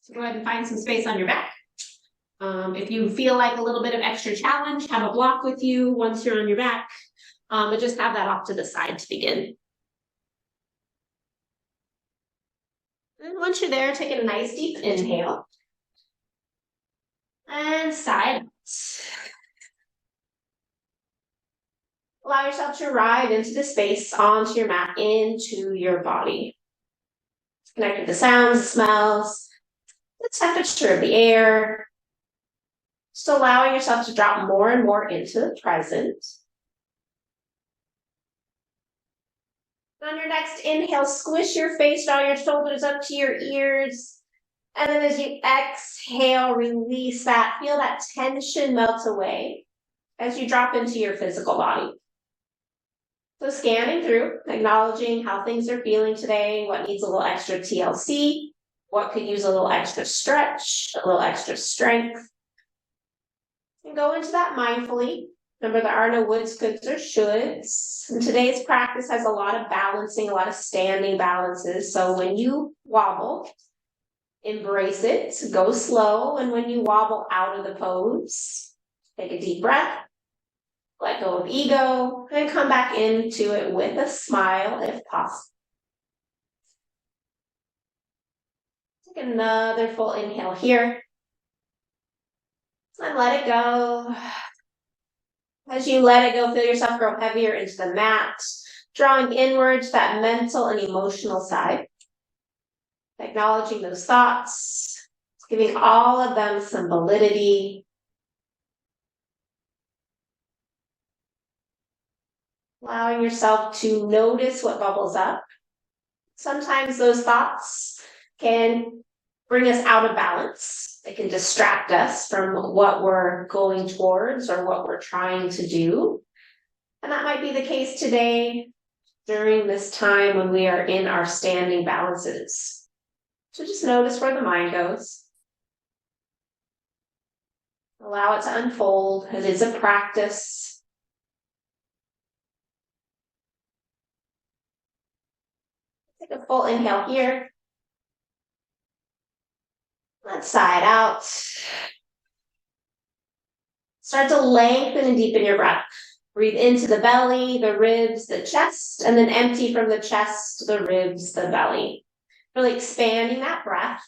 So go ahead and find some space on your back. If you feel like a little bit of extra challenge, have a block with you once you're on your back, but just have that off to the side to begin. And once you're there, take a nice deep inhale. And side out. Allow yourself to ride into the space, onto your mat, into your body. Connect with the sounds, the smells, the temperature of the air. Just allowing yourself to drop more and more into the present. On your next inhale, squish your face, draw your shoulders up to your ears. And then as you exhale, release that. Feel that tension melt away as you drop into your physical body. So scanning through, acknowledging how things are feeling today, what needs a little extra TLC, what could use a little extra stretch, a little extra strength. And go into that mindfully. Remember, there are no woulds, coulds, or shoulds. And today's practice has a lot of balancing, a lot of standing balances. So when you wobble, embrace it, go slow. And when you wobble out of the pose, take a deep breath, let go of ego, and come back into it with a smile if possible. Take another full inhale here. And let it go. As you let it go, feel yourself grow heavier into the mat, drawing inwards that mental and emotional side. Acknowledging those thoughts, giving all of them some validity. Allowing yourself to notice what bubbles up. Sometimes those thoughts can bring us out of balance. They can distract us from what we're going towards or what we're trying to do. And that might be the case today during this time when we are in our standing balances. So just notice where the mind goes. Allow it to unfold. It is a practice. Take a full inhale here. Let's side out. Start to lengthen and deepen your breath. Breathe into the belly, the ribs, the chest, and then empty from the chest, the ribs, the belly. Really expanding that breath.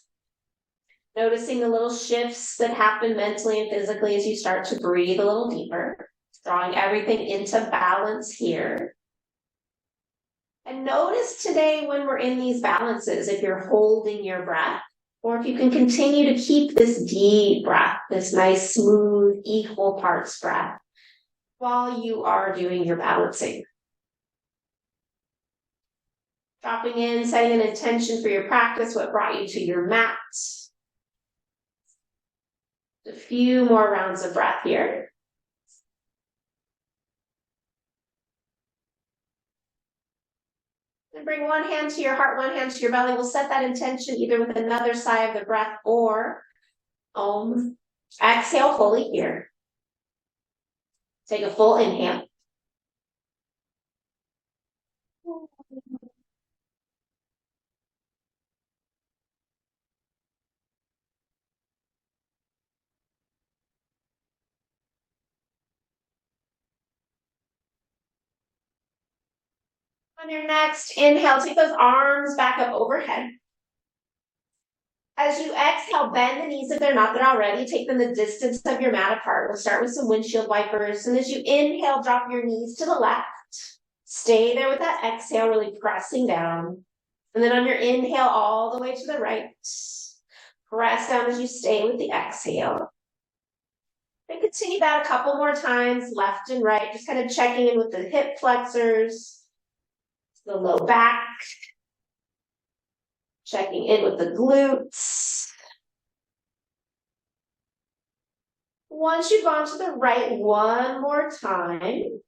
Noticing the little shifts that happen mentally and physically as you start to breathe a little deeper. Drawing everything into balance here. And notice today when we're in these balances, if you're holding your breath, or if you can continue to keep this deep breath, this nice, smooth, equal parts breath, while you are doing your balancing. Dropping in, setting an intention for your practice, what brought you to your mat. A few more rounds of breath here. And bring one hand to your heart, one hand to your belly. We'll set that intention either with another sigh of the breath or exhale fully here. Take a full inhale. On your next inhale, take those arms back up overhead. As you exhale, bend the knees if they're not there already. Take them the distance of your mat apart. We'll start with some windshield wipers. And as you inhale, drop your knees to the left. Stay there with that exhale, really pressing down. And then on your inhale, all the way to the right. Press down as you stay with the exhale. And continue that a couple more times, left and right. Just kind of checking in with the hip flexors, the low back. Checking in with the glutes. Once you've gone to the right one more time,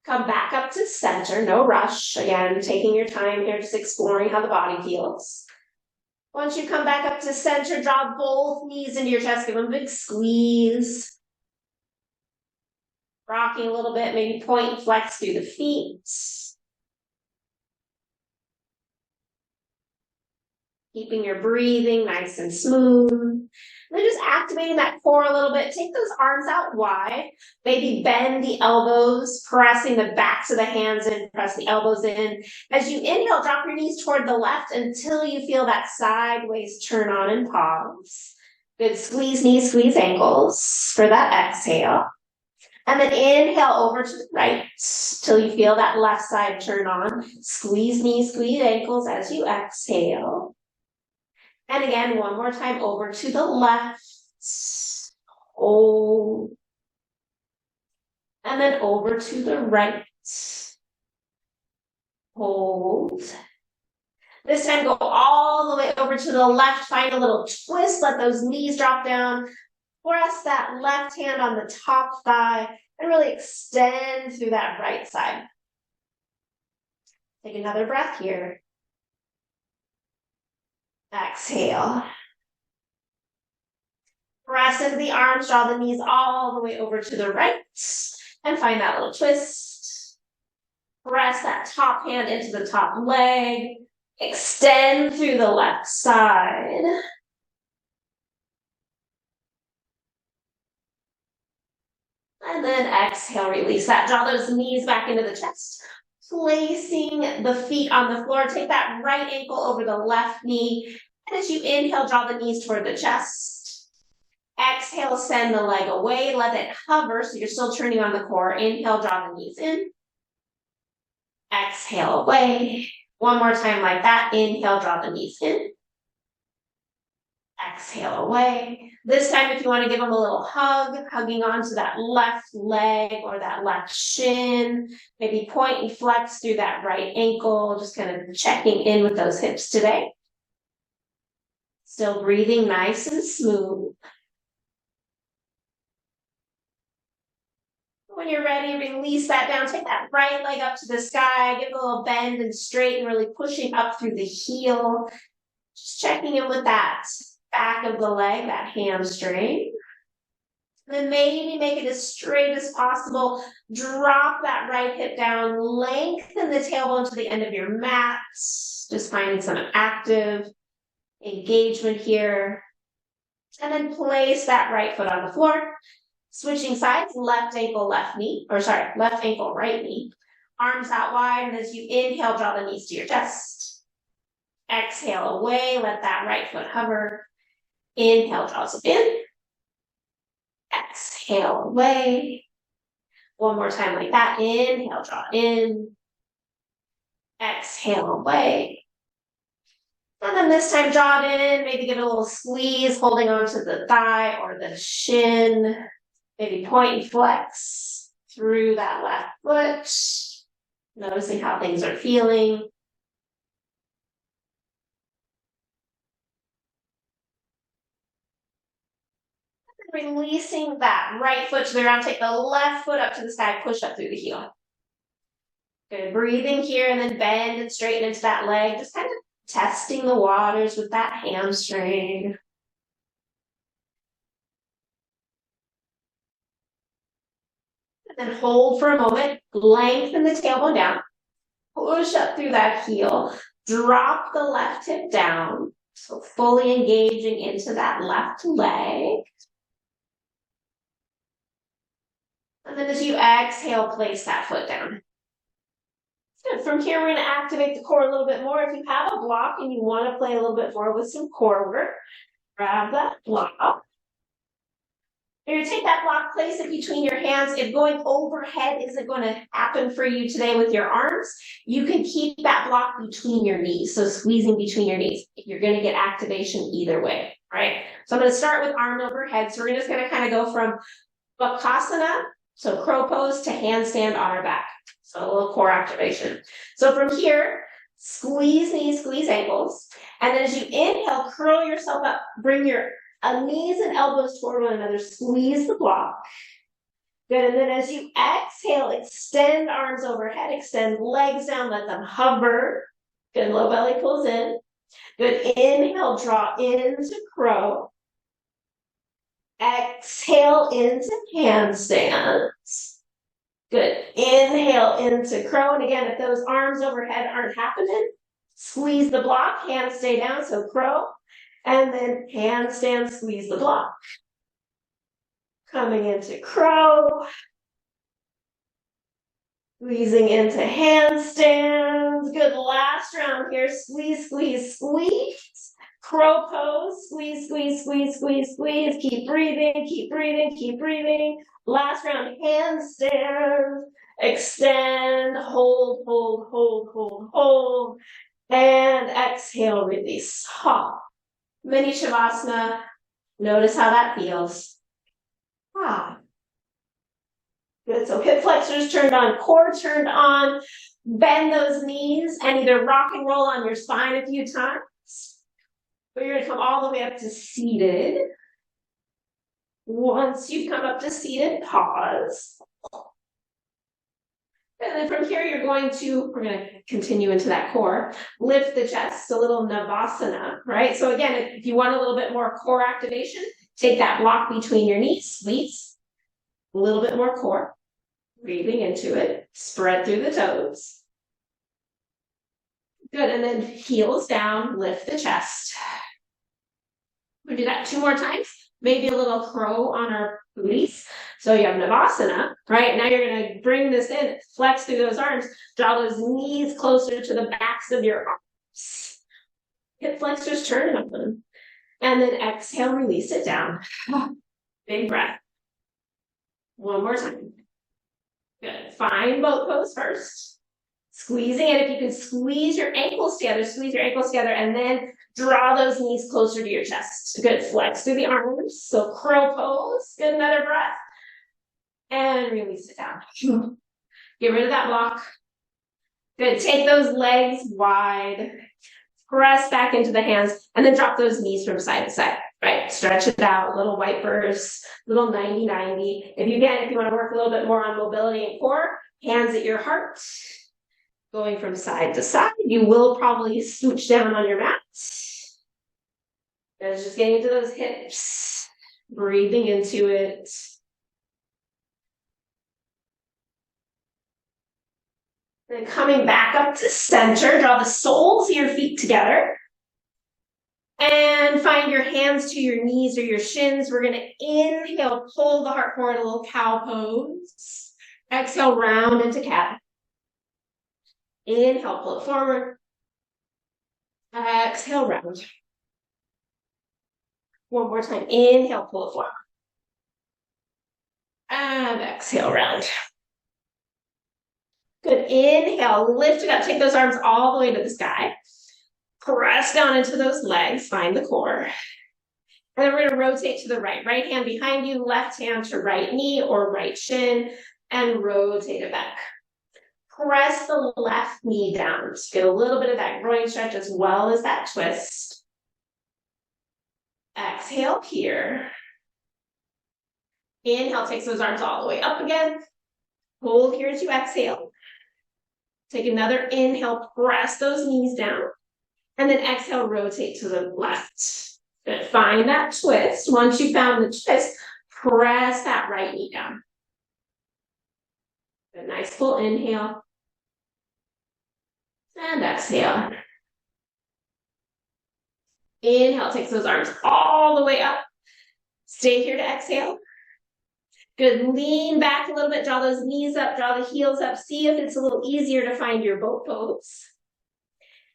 come back up to center, no rush. Again, taking your time here, just exploring how the body feels. Once you come back up to center, draw both knees into your chest, give them a big squeeze. Rocking a little bit, maybe point and flex through the feet. Keeping your breathing nice and smooth. And then just activating that core a little bit. Take those arms out wide. Maybe bend the elbows, pressing the backs of the hands in, press the elbows in. As you inhale, drop your knees toward the left until you feel that sideways turn on and pause. Good, squeeze knees, squeeze ankles for that exhale. And then inhale over to the right till you feel that left side turn on. Squeeze knees, squeeze ankles as you exhale. And again, one more time over to the left. Hold. And then over to the right. Hold. This time go all the way over to the left. Find a little twist. Let those knees drop down. Press that left hand on the top thigh and really extend through that right side. Take another breath here. Exhale. Press into the arms, draw the knees all the way over to the right, and find that little twist. Press that top hand into the top leg. Extend through the left side. And then exhale, release that. Draw those knees back into the chest. Placing the feet on the floor. Take that right ankle over the left knee. And as you inhale, draw the knees toward the chest. Exhale, send the leg away. Let it hover so you're still turning on the core. Inhale, draw the knees in. Exhale, away. One more time like that. Inhale, draw the knees in. Exhale, away. This time, if you want to give them a little hug, hugging onto that left leg or that left shin, maybe point and flex through that right ankle, just kind of checking in with those hips today. Still breathing nice and smooth. When you're ready, release that down. Take that right leg up to the sky. Give it a little bend and straighten, really pushing up through the heel. Just checking in with that back of the leg, that hamstring. Then maybe make it as straight as possible. Drop that right hip down. Lengthen the tailbone to the end of your mat. Just finding some active engagement here. And then place that right foot on the floor. Switching sides, left ankle, left knee, or sorry, left ankle, right knee. Arms out wide, and as you inhale, draw the knees to your chest. Exhale away, let that right foot hover. Inhale, draws it in. Exhale away. One more time like that. Inhale, draw in. Exhale away. And then this time, draw it in. Maybe give it a little squeeze, holding onto the thigh or the shin. Maybe point and flex through that left foot. Noticing how things are feeling. Releasing that right foot to the ground. Take the left foot up to the sky. Push up through the heel. Good. Breathing here and then bend and straighten into that leg. Just kind of testing the waters with that hamstring. And then hold for a moment. Lengthen the tailbone down. Push up through that heel. Drop the left hip down. So fully engaging into that left leg. And then as you exhale, place that foot down. Good. From here, we're going to activate the core a little bit more. If you have a block and you want to play a little bit more with some core work, grab that block. You're going to take that block, place it between your hands. If going overhead isn't going to happen for you today with your arms, you can keep that block between your knees. So squeezing between your knees. You're going to get activation either way, right? So I'm going to start with arm overhead. So we're just going to kind of go from Bakasana, so crow pose, to handstand on our back. So a little core activation. So from here, squeeze knees, squeeze ankles. And then as you inhale, curl yourself up. Bring your knees and elbows toward one another. Squeeze the block. Good. And then as you exhale, extend arms overhead. Extend legs down. Let them hover. Good. Low belly pulls in. Good. Inhale, draw into crow. Exhale into handstands. Good. Inhale into crow. And again, if those arms overhead aren't happening, Squeeze the block, hands stay down, so crow. And then handstand, squeeze the block. Coming into crow. Squeezing into handstands. Good, last round here. Squeeze, squeeze, squeeze. Crow pose, squeeze, squeeze, squeeze, squeeze, squeeze. Keep breathing, keep breathing, keep breathing. Last round, handstand. Extend, hold, hold, hold, hold, hold. And exhale, release. Ha. Mini Shavasana. Notice how that feels. Ah. Good, so hip flexors turned on, core turned on. Bend those knees and either rock and roll on your spine a few times. But you're gonna come all the way up to seated. Once you've come up to seated, pause. And then from here, we're going to continue into that core. Lift the chest, a little Navasana, right? So again, if you want a little bit more core activation, take that block between your knees, squeeze. A little bit more core. Breathing into it. Spread through the toes. Good, and then heels down, lift the chest. We'll do that 2 more times. Maybe a little crow on our booties. So you have Navasana, right? Now you're going to bring this in, flex through those arms, draw those knees closer to the backs of your arms. Hip flexors turn open. And then exhale, release it down. Big breath. One more time. Good. Find boat pose first. Squeezing it. If you can squeeze your ankles together, and then draw those knees closer to your chest. Good. Flex through the arms. So crow pose. Good. Another breath. And release it down. Get rid of that block. Good. Take those legs wide. Press back into the hands. And then drop those knees from side to side. Right. Stretch it out. Little white bursts. Little 90-90. If you want to work a little bit more on mobility and core, hands at your heart. Going from side to side. You will probably scooch down on your mat. It's just getting into those hips. Breathing into it. Then coming back up to center, draw the soles of your feet together. And find your hands to your knees or your shins. We're going to inhale, pull the heart forward, a little cow pose. Exhale, round into cat. Inhale, pull it forward. Exhale, round. One more time. Inhale, pull it forward. And exhale, round. Good. Inhale, lift it up. Take those arms all the way to the sky. Press down into those legs. Find the core. And then we're going to rotate to the right. Right hand behind you, left hand to right knee or right shin, and rotate it back. Press the left knee down. Just get a little bit of that groin stretch as well as that twist. Exhale here. Inhale, takes those arms all the way up again. Hold here as you exhale. Take another inhale, press those knees down. And then exhale, rotate to the left. Good. Find that twist. Once you found the twist, press that right knee down. Good. Nice full inhale. And exhale. Inhale, takes those arms all the way up. Stay here to exhale. Good. Lean back a little bit. Draw those knees up. Draw the heels up. See if it's a little easier to find your boat pose.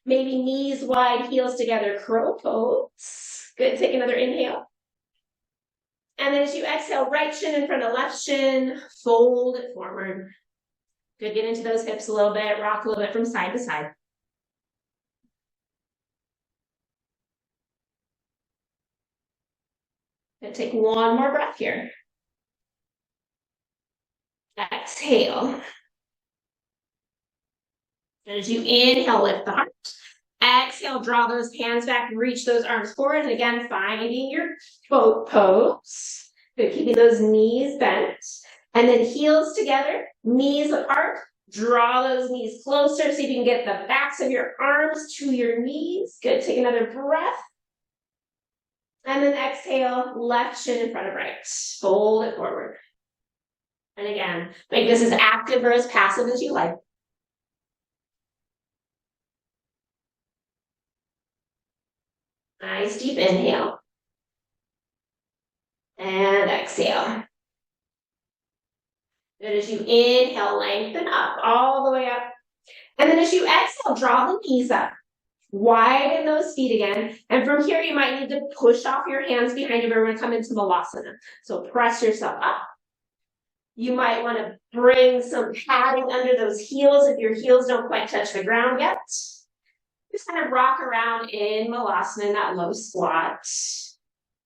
Maybe knees wide, heels together, crow pose. Good. Take another inhale. And then as you exhale, right shin in front of left shin. Fold it forward. Good. Get into those hips a little bit. Rock a little bit from side to side. Good. Take one more breath here. Exhale. And as you inhale, lift the heart. Exhale, draw those hands back, reach those arms forward. And again, finding your boat pose. Good, keeping those knees bent. And then heels together, knees apart. Draw those knees closer. See if you can get the backs of your arms to your knees. Good, take another breath. And then exhale, left shin in front of right. Fold it forward. And again, make this as active or as passive as you like. Nice deep inhale. And exhale. Good. As you inhale, lengthen up all the way up. And then as you exhale, draw the knees up. Widen those feet again. And from here, you might need to push off your hands behind you. We're going to come into Malasana. So press yourself up. You might want to bring some padding under those heels if your heels don't quite touch the ground yet. Just kind of rock around in Malasana in that low squat.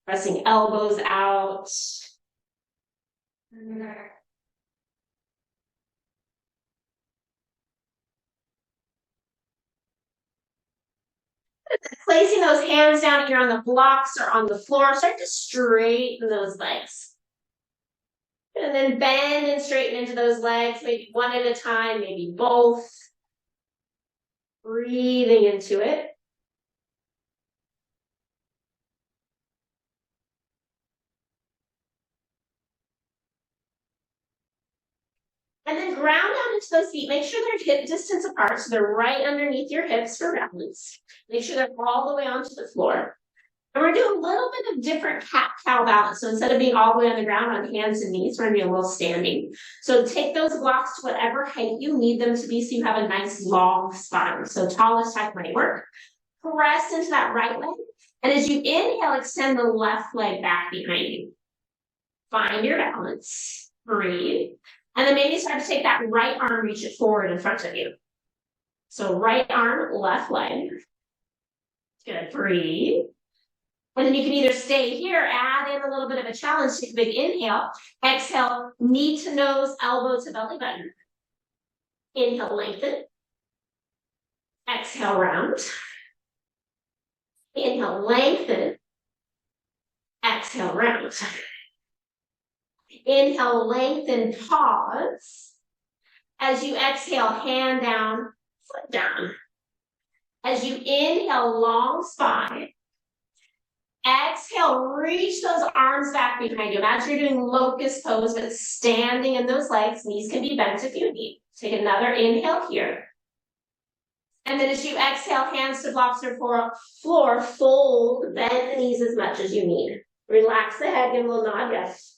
Pressing elbows out. Placing those hands down here on the blocks or on the floor, start to straighten those legs. And then bend and straighten into those legs, maybe one at a time, maybe both. Breathing into it. And then ground down into those feet. Make sure they're hip distance apart, so they're right underneath your hips for balance. Make sure they're all the way onto the floor. And we're doing a little bit of different cat-cow balance. So instead of being all the way on the ground on hands and knees, we're going to be a little standing. So take those blocks to whatever height you need them to be so you have a nice long spine. So tallest height might work. Press into that right leg. And as you inhale, extend the left leg back behind you. Find your balance. Breathe. And then maybe start to take that right arm, reach it forward in front of you. So right arm, left leg. Good. Breathe. And then you can either stay here, add in a little bit of a challenge, take a big inhale. Exhale, knee to nose, elbow to belly button. Inhale, lengthen. Exhale, round. Inhale, lengthen. Exhale, round. Inhale, lengthen, pause. As you exhale, hand down, foot down. As you inhale, long spine. Exhale, reach those arms back behind you. Imagine you're doing locust pose, but standing in those legs. Knees can be bent if you need. Take another inhale here. And then as you exhale, hands to blocks or floor, fold, bend the knees as much as you need. Relax the head, give a little nod, yes.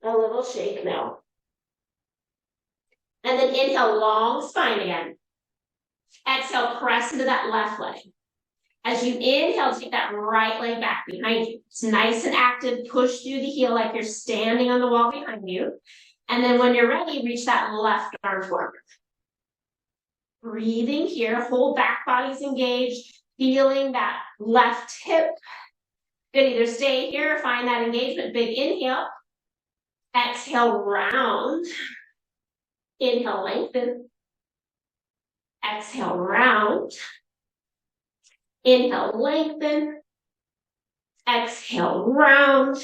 A little shake now. And then inhale, long spine again. Exhale, press into that left leg. As you inhale, take that right leg back behind you. It's nice and active. Push through the heel like you're standing on the wall behind you. And then when you're ready, reach that left arm forward. Breathing here. Whole back body's engaged. Feeling that left hip. Good. Either stay here or find that engagement. Big inhale. Exhale, round. Inhale, lengthen. Exhale, round. Inhale, lengthen. Exhale, round.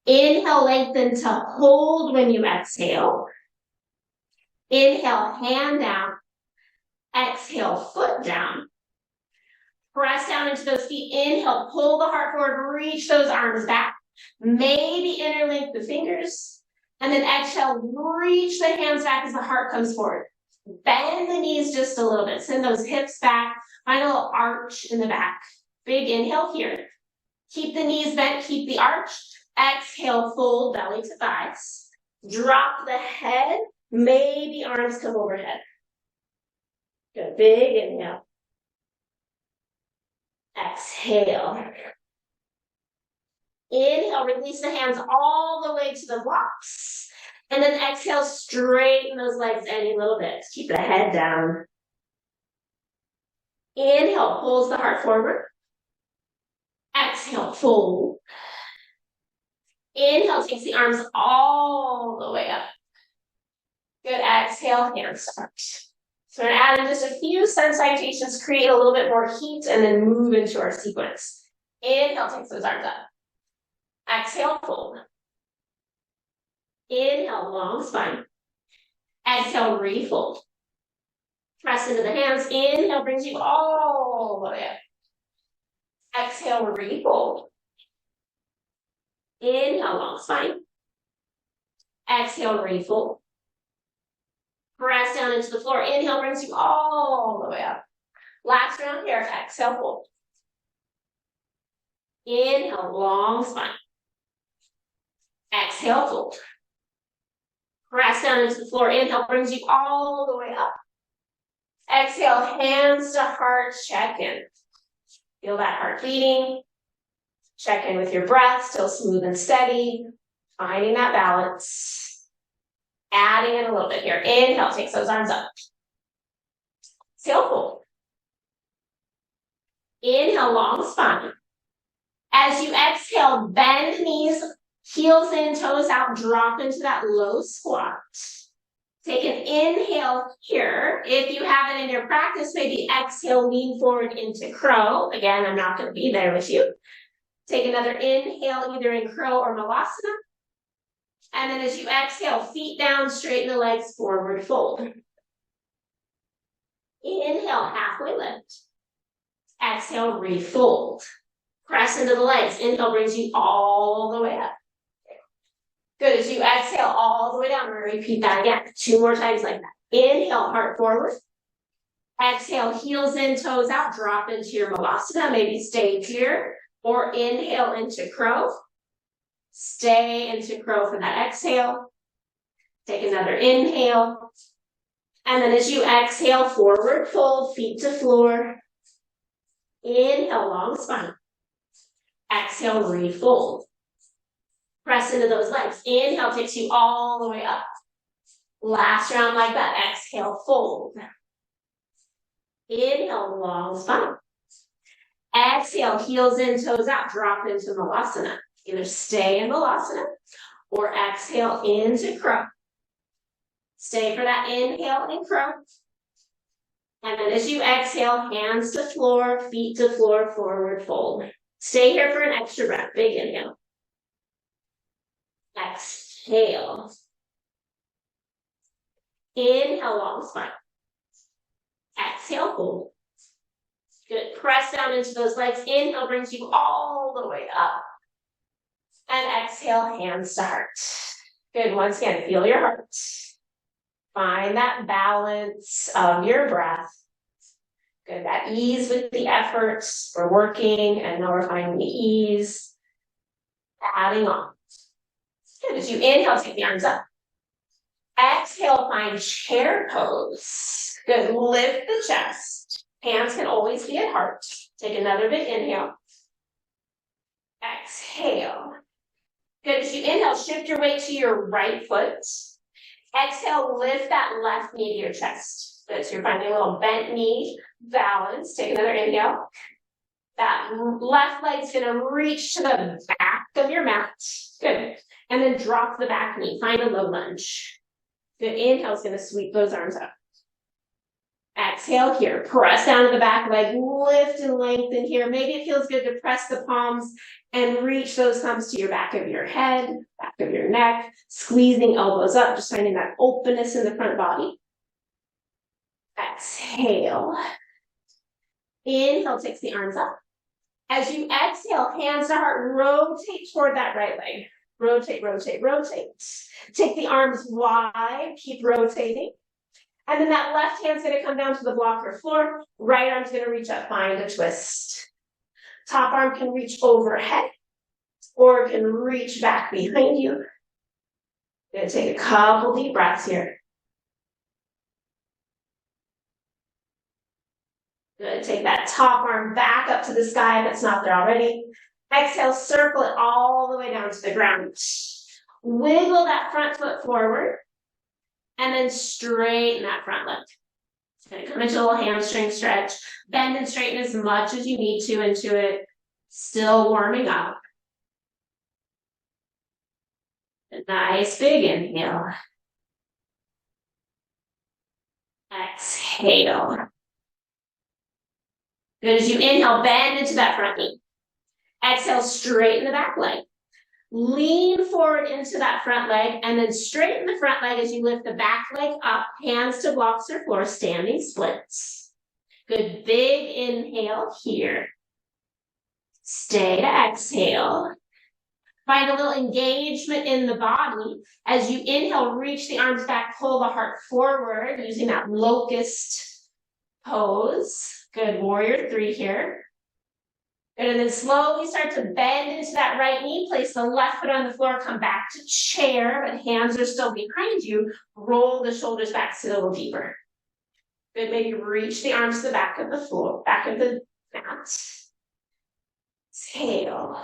Inhale, lengthen to hold when you exhale. Inhale, hand down. Exhale, foot down. Press down into those feet. Inhale, pull the heart forward, reach those arms back. Maybe interlink the fingers. And then exhale, reach the hands back as the heart comes forward. Bend the knees just a little bit. Send those hips back. Find a little arch in the back. Big inhale here. Keep the knees bent. Keep the arch. Exhale, fold belly to thighs. Drop the head. Maybe arms come overhead. Good. Big inhale. Exhale. Inhale, release the hands all the way to the blocks. And then exhale, straighten those legs any little bit. Keep the head down. Inhale, pulls the heart forward. Exhale, fold. Inhale, takes the arms all the way up. Good. Exhale, hand start. So we're going to add in just a few sun salutations, create a little bit more heat, and then move into our sequence. Inhale, takes those arms up. Exhale, fold. Inhale, long spine. Exhale, refold. Press into the hands. Inhale brings you all the way up. Exhale, refold. Inhale, long spine. Exhale, refold. Press down into the floor. Inhale brings you all the way up. Last round here. Exhale, fold. Inhale, long spine. Exhale, fold. Press down into the floor. Inhale brings you all the way up. Exhale, hands to heart, check in. Feel that heart beating. Check in with your breath, still smooth and steady. Finding that balance. Adding in a little bit here. Inhale, takes those arms up. Exhale, fold. Inhale, long spine. As you exhale, bend the knees, heels in, toes out, drop into that low squat. Take an inhale here. If you have it in your practice, maybe exhale, lean forward into crow. Again, I'm not going to be there with you. Take another inhale, either in crow or malasana. And then as you exhale, feet down, straighten the legs, forward fold. Inhale, halfway lift. Exhale, refold. Press into the legs. Inhale brings you all the way up. Good. As you exhale all the way down, we're going to repeat that again. 2 more times like that. Inhale, heart forward. Exhale, heels in, toes out. Drop into your malasana. Maybe stay here. Or inhale into crow. Stay into crow for that exhale. Take another inhale. And then as you exhale, forward fold, feet to floor. Inhale, long spine. Exhale, refold. Press into those legs. Inhale takes you all the way up. Last round like that. Exhale, fold. Inhale, long spine. Exhale, heels in, toes out. Drop into malasana. Either stay in malasana or exhale into crow. Stay for that inhale in crow. And then as you exhale, hands to floor, feet to floor, forward fold. Stay here for an extra breath. Big inhale. Exhale. Inhale, long spine. Exhale, fold. Good. Press down into those legs. Inhale brings you all the way up. And exhale, hands to heart. Good. Once again, feel your heart. Find that balance of your breath. Good. That ease with the effort. We're working and now we're finding the ease. Adding on. Good. As you inhale, take the arms up. Exhale, find chair pose. Good. Lift the chest. Hands can always be at heart. Take another big inhale. Exhale. Good. As you inhale, shift your weight to your right foot. Exhale, lift that left knee to your chest. Good. So you're finding a little bent knee balance. Take another inhale. That left leg's going to reach to the back of your mat. Good. And then drop the back knee. Find a low lunge. Good. Inhale is going to sweep those arms up. Exhale here. Press down to the back leg. Lift and lengthen here. Maybe it feels good to press the palms and reach those thumbs to your back of your head, back of your neck. Squeezing elbows up. Just finding that openness in the front body. Exhale. Inhale takes the arms up. As you exhale, hands to heart, rotate toward that right leg. Rotate, rotate, rotate. Take the arms wide, keep rotating. And then that left hand's going to come down to the block or floor. Right arm's going to reach up, find a twist. Top arm can reach overhead or it can reach back behind you. I'm going to take a couple deep breaths here. Good. Take that top arm back up to the sky if it's not there already. Exhale, circle it all the way down to the ground. Wiggle that front foot forward. And then straighten that front leg. Okay, come into a little hamstring stretch. Bend and straighten as much as you need to into it. Still warming up. A nice big inhale. Exhale. Good. As you inhale, bend into that front knee. Exhale, straighten the back leg. Lean forward into that front leg and then straighten the front leg as you lift the back leg up, hands to blocks or floor, standing splits. Good, big inhale here. Stay to exhale. Find a little engagement in the body. As you inhale, reach the arms back, pull the heart forward using that locust pose. Good, warrior 3 here. Good, and then slowly start to bend into that right knee. Place the left foot on the floor, come back to chair, but hands are still behind you. Roll the shoulders back, sit a little deeper. Good, maybe reach the arms to the back of the floor, back of the mat. Exhale.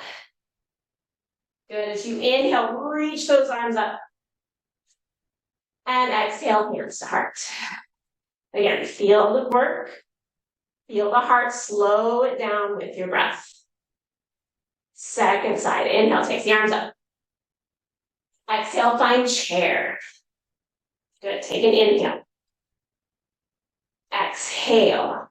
Good, as you inhale, reach those arms up. And exhale, hands to heart. Again, feel the work. Feel the heart, slow it down with your breath. Second side, inhale, takes the arms up. Exhale, find chair. Good, take an inhale. Exhale.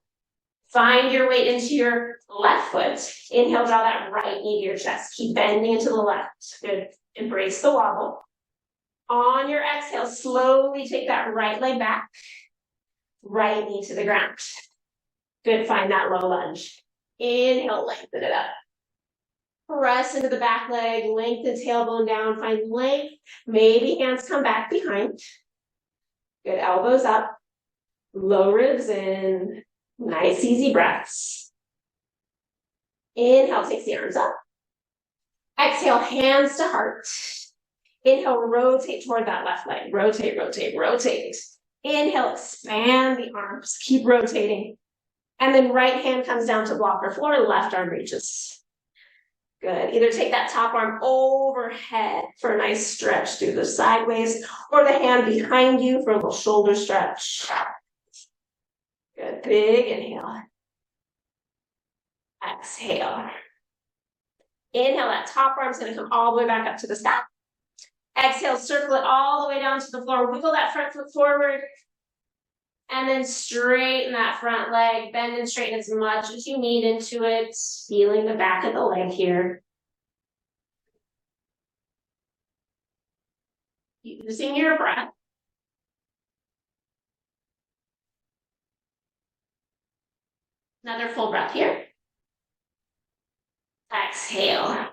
Find your weight into your left foot. Inhale, draw that right knee to your chest. Keep bending into the left. Good, embrace the wobble. On your exhale, slowly take that right leg back. Right knee to the ground. Good, find that low lunge. Inhale, lengthen it up. Press into the back leg, lengthen tailbone down, find length. Maybe hands come back behind. Good, elbows up. Low ribs in. Nice, easy breaths. Inhale, takes the arms up. Exhale, hands to heart. Inhale, rotate toward that left leg. Rotate, rotate, rotate. Inhale, expand the arms. Keep rotating. And then right hand comes down to blocker floor, left arm reaches. Good. Either take that top arm overhead for a nice stretch through the sideways, or the hand behind you for a little shoulder stretch. Good. Big inhale. Exhale. Inhale, that top arm's going to come all the way back up to the sky. Exhale, circle it all the way down to the floor. Wiggle that front foot forward. And then straighten that front leg. Bend and straighten as much as you need into it. Feeling the back of the leg here. Using your breath. Another full breath here. Exhale.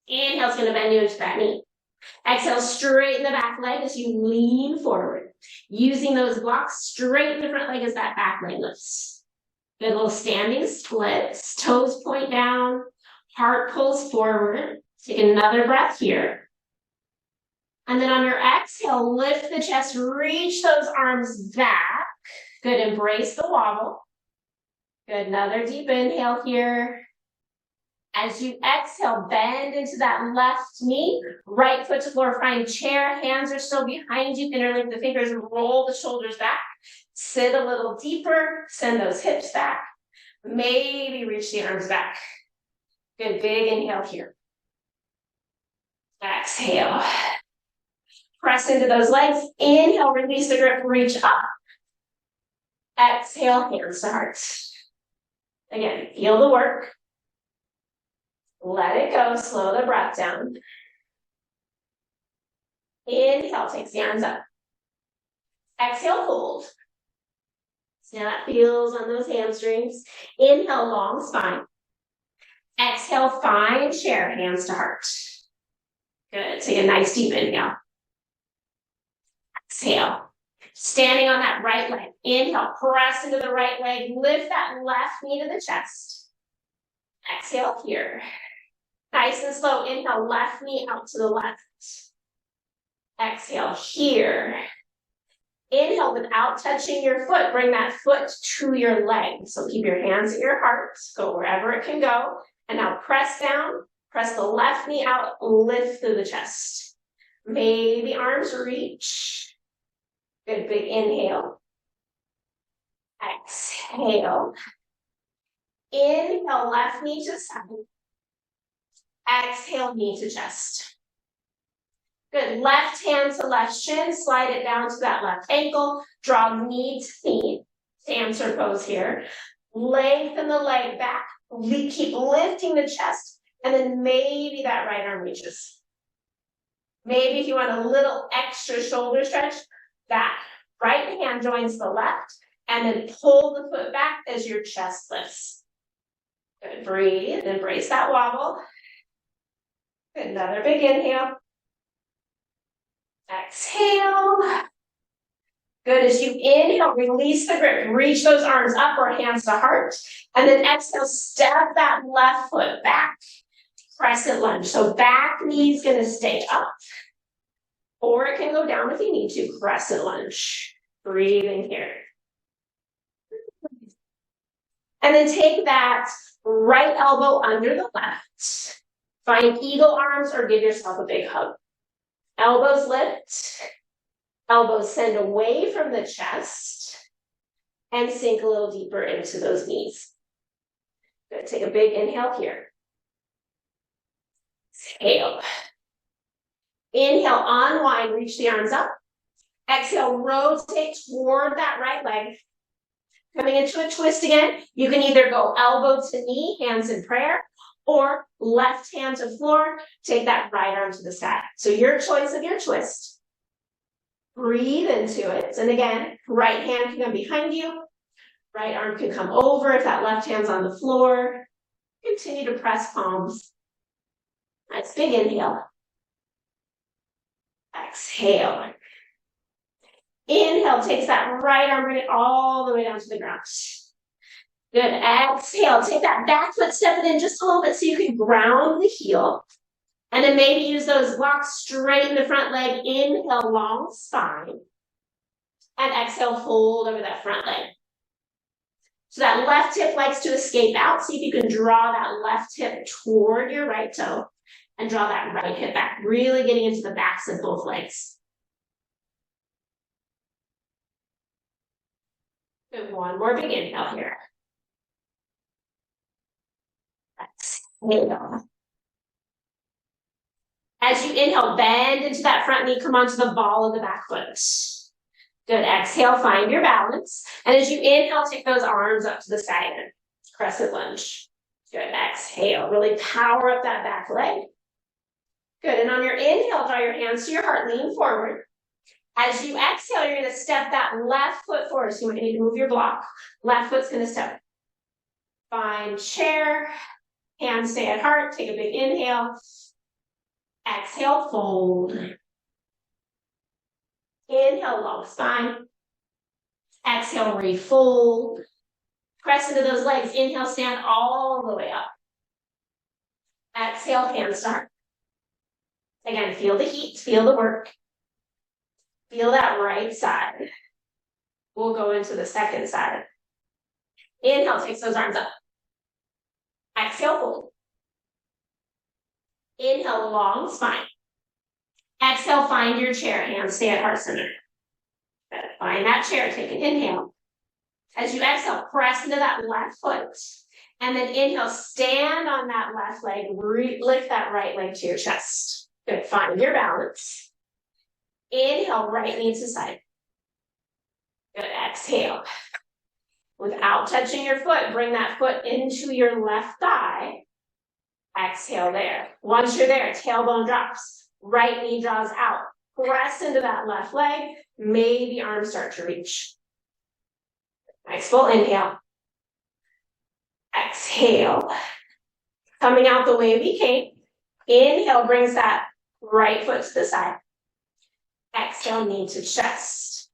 Inhale's going to bend you into that knee. Exhale, straighten the back leg as you lean forward. Using those blocks, straighten the front leg as that back leg lifts. Good little standing splits. Toes point down. Heart pulls forward. Take another breath here. And then on your exhale, lift the chest. Reach those arms back. Good. Embrace the wobble. Good. Another deep inhale here. As you exhale, bend into that left knee, right foot to floor, find chair, hands are still behind you, interlink the fingers, roll the shoulders back, sit a little deeper, send those hips back, maybe reach the arms back. Good, big inhale here. Exhale. Press into those legs, inhale, release the grip, reach up. Exhale, hands to heart. Again, feel the work. Let it go, slow the breath down. Inhale, takes the arms up. Exhale, hold. See how that feels on those hamstrings. Inhale, long spine. Exhale, find chair, hands to heart. Good, take a nice deep inhale. Exhale. Standing on that right leg. Inhale, press into the right leg. Lift that left knee to the chest. Exhale here. Nice and slow. Inhale, left knee out to the left. Exhale here. Inhale without touching your foot. Bring that foot to your leg. So keep your hands at your heart. Go wherever it can go. And now press down. Press the left knee out. Lift through the chest. Maybe arms reach. Good, big inhale. Exhale. Inhale, left knee to side. Exhale, knee to chest. Good, left hand to left shin, slide it down to that left ankle, draw knee to knee, dancer pose here. Lengthen the leg back, keep lifting the chest, and then maybe that right arm reaches. Maybe if you want a little extra shoulder stretch, that right hand joins the left, and then pull the foot back as your chest lifts. Good, breathe, embrace that wobble. Good, another big inhale. Exhale. Good. As you inhale, release the grip. Reach those arms up or hands to heart. And then exhale, step that left foot back. Crescent lunge. So back knee's going to stay up. Or it can go down if you need to. Crescent lunge. Breathing here. And then take that right elbow under the left. Find eagle arms or give yourself a big hug. Elbows lift. Elbows send away from the chest. And sink a little deeper into those knees. Good. Take a big inhale here. Exhale. Inhale, unwind, reach the arms up. Exhale, rotate toward that right leg. Coming into a twist again. You can either go elbow to knee, hands in prayer, or left hand to floor. Take that right arm to the sky. So your choice of your twist. Breathe into it. And again, right hand can come behind you. Right arm can come over if that left hand's on the floor. Continue to press palms. Nice big inhale. Exhale. Inhale takes that right arm, bring it all the way down to the ground. Good. Exhale. Take that back foot, step it in just a little bit so you can ground the heel. And then maybe use those blocks, straighten the front leg. Inhale, long spine. And exhale, fold over that front leg. So that left hip likes to escape out. See if you can draw that left hip toward your right toe. And draw that right hip back, really getting into the backs of both legs. Good. One more big inhale here. Exhale. As you inhale, bend into that front knee, come onto the ball of the back foot. Good. Exhale, find your balance. And as you inhale, take those arms up to the sky again. Crescent lunge. Good. Exhale. Really power up that back leg. Good. And on your inhale, draw your hands to your heart, lean forward. As you exhale, you're going to step that left foot forward. So you might need to move your block. Left foot's going to step. Find chair. Hands stay at heart. Take a big inhale. Exhale, fold. Inhale, long spine. Exhale, refold. Press into those legs. Inhale, stand all the way up. Exhale, hands to heart. Again, feel the heat, feel the work. Feel that right side. We'll go into the second side. Inhale, takes those arms up. Exhale, fold. Inhale, long spine. Exhale, find your chair. Hands stay at heart center. Find that chair, take an inhale. As you exhale, press into that left foot. And then inhale, stand on that left leg. Lift that right leg to your chest. Good. Find your balance. Inhale, right knee to side. Good. Exhale. Without touching your foot, bring that foot into your left thigh. Exhale there. Once you're there, tailbone drops. Right knee draws out. Press into that left leg. Maybe arms start to reach. Nice full inhale. Exhale. Coming out the way we came. Inhale brings that right foot to the side. Exhale, knee to chest.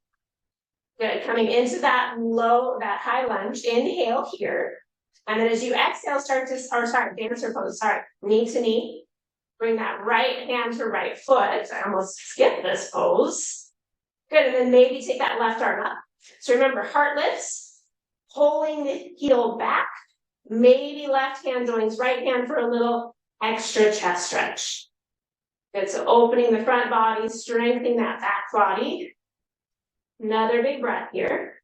Good. Coming into that high lunge. Inhale here. And then as you exhale, dancer pose. Knee to knee. Bring that right hand to right foot. I almost skipped this pose. Good. And then maybe take that left arm up. So remember, heart lifts, pulling the heel back. Maybe left hand joins right hand for a little extra chest stretch. Good. So opening the front body, strengthening that back body. Another big breath here.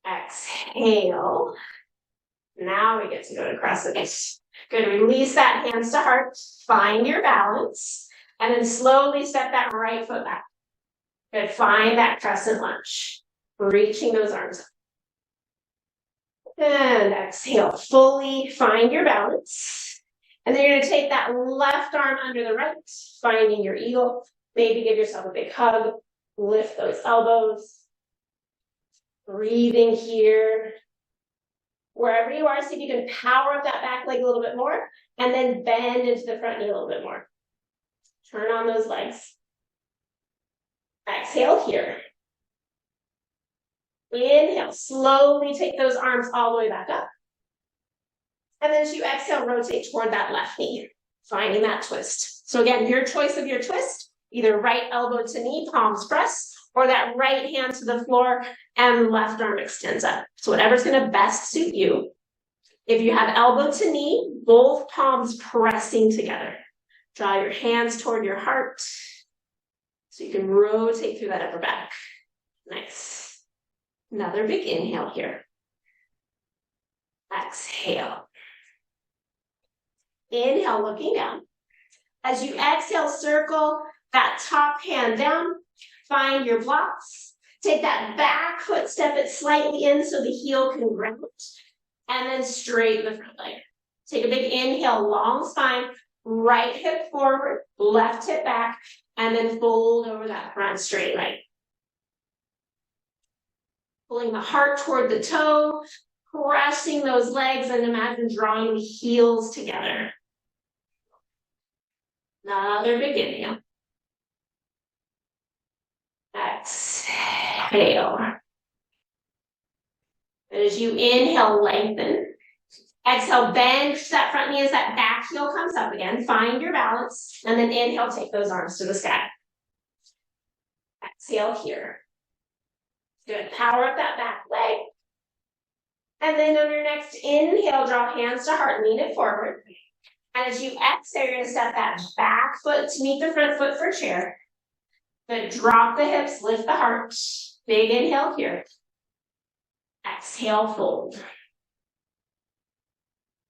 Exhale. Now we get to go to crescent. Good. Release that hands to heart. Find your balance. And then slowly step that right foot back. Good. Find that crescent lunge. Reaching those arms up. And exhale. Fully find your balance. And then you're going to take that left arm under the right, finding your eagle. Maybe give yourself a big hug. Lift those elbows. Breathing here. Wherever you are, see if you can power up that back leg a little bit more. And then bend into the front knee a little bit more. Turn on those legs. Exhale here. Inhale, slowly take those arms all the way back up. And then as you exhale, rotate toward that left knee, finding that twist. So again, your choice of your twist, either right elbow to knee, palms press, or that right hand to the floor and left arm extends up. So whatever's gonna best suit you. If you have elbow to knee, both palms pressing together. Draw your hands toward your heart so you can rotate through that upper back. Nice. Another big inhale here. Exhale. Inhale, looking down. As you exhale, circle that top hand down. Find your blocks. Take that back foot, step it slightly in so the heel can ground. And then straighten the front leg. Take a big inhale, long spine, right hip forward, left hip back, and then fold over that front straight leg. Pulling the heart toward the toe, pressing those legs, and imagine drawing the heels together. Another big inhale. Exhale. And as you inhale, lengthen. Exhale, bend that front knee as that back heel comes up again. Find your balance. And then inhale, take those arms to the sky. Exhale here. Good. Power up that back leg. And then on your next inhale, draw hands to heart, lean it forward. And as you exhale, you're going to step that back foot to meet the front foot for chair. Good. Drop the hips, lift the heart. Big inhale here. Exhale, fold.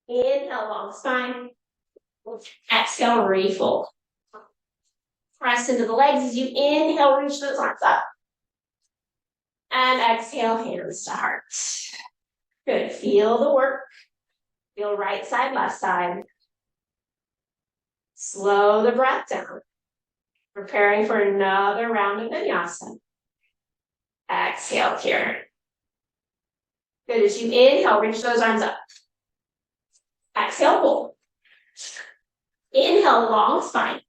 Inhale, long spine. Exhale, refold. Press into the legs as you inhale, reach those arms up. And exhale, hands to heart. Good. Feel the work. Feel right side, left side. Slow the breath down. Preparing for another round of vinyasa. Exhale here. Good. As you inhale, reach those arms up. Exhale, fold. Inhale, long spine.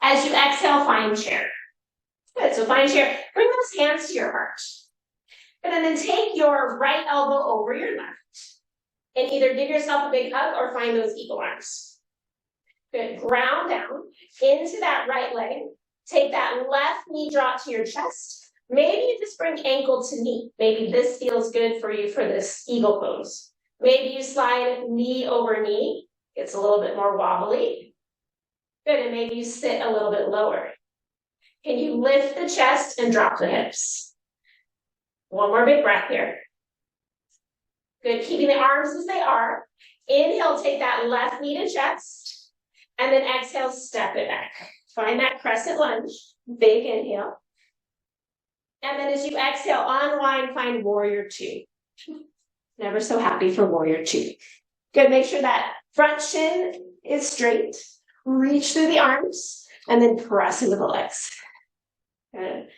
As you exhale, find chair. Good. So find chair. Bring those hands to your heart. And then take your right elbow over your left. And either give yourself a big hug or find those eagle arms. Good. Ground down into that right leg. Take that left knee, draw to your chest. Maybe you just bring ankle to knee. Maybe this feels good for you for this eagle pose. Maybe you slide knee over knee. It's a little bit more wobbly. Good. And maybe you sit a little bit lower. Can you lift the chest and drop the hips? One more big breath here. Good. Keeping the arms as they are. Inhale, take that left knee to chest. And then exhale, step it back. Find that crescent lunge. Big inhale. And then as you exhale, unwind, find warrior two. Never so happy for warrior two. Good. Make sure that front shin is straight. Reach through the arms. And then press into the legs. Good.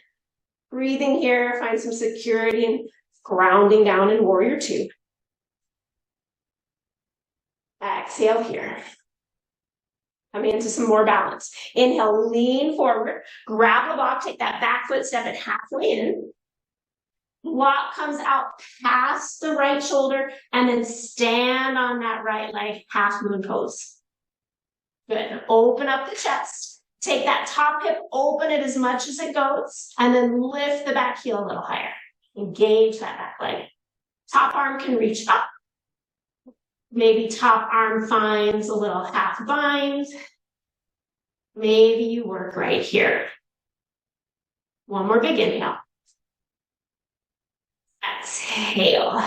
Breathing here. Find some security and grounding down in warrior two. Exhale here. Coming into some more balance. Inhale, lean forward. Grab a block. Take that back foot, step it halfway in. Block comes out past the right shoulder. And then stand on that right leg, half moon pose. Good. Open up the chest. Take that top hip, open it as much as it goes. And then lift the back heel a little higher. Engage that back leg. Top arm can reach up. Maybe top arm finds a little half bind. Maybe you work right here. One more big inhale. Exhale.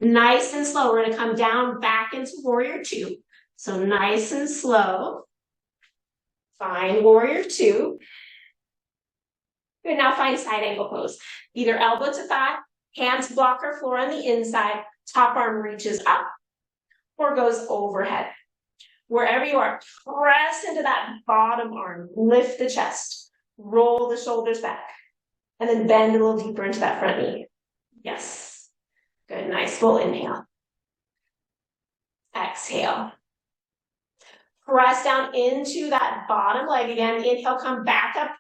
Nice and slow. We're going to come down back into warrior two. So nice and slow. Find warrior two. Good. Now find side angle pose. Either elbow to thigh, hands block our floor on the inside. Top arm reaches up or goes overhead. Wherever you are, press into that bottom arm. Lift the chest. Roll the shoulders back. And then bend a little deeper into that front knee. Yes. Good. Nice full inhale. Exhale. Press down into that bottom leg again. Inhale, come back up.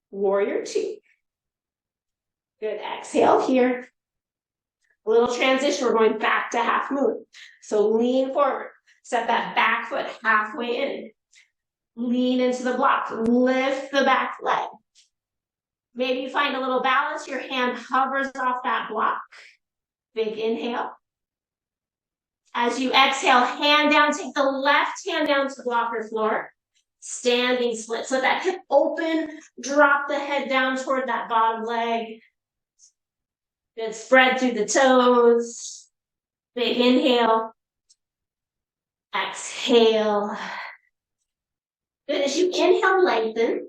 Warrior two. Good, exhale here. A little transition, we're going back to half moon. So lean forward, step that back foot halfway in. Lean into the block, lift the back leg. Maybe you find a little balance, your hand hovers off that block. Big inhale. As you exhale, hand down, take the left hand down to blocker floor. Standing split, so that hip open, drop the head down toward that bottom leg. Good, spread through the toes. Big inhale. Exhale. Good, as you inhale, lengthen.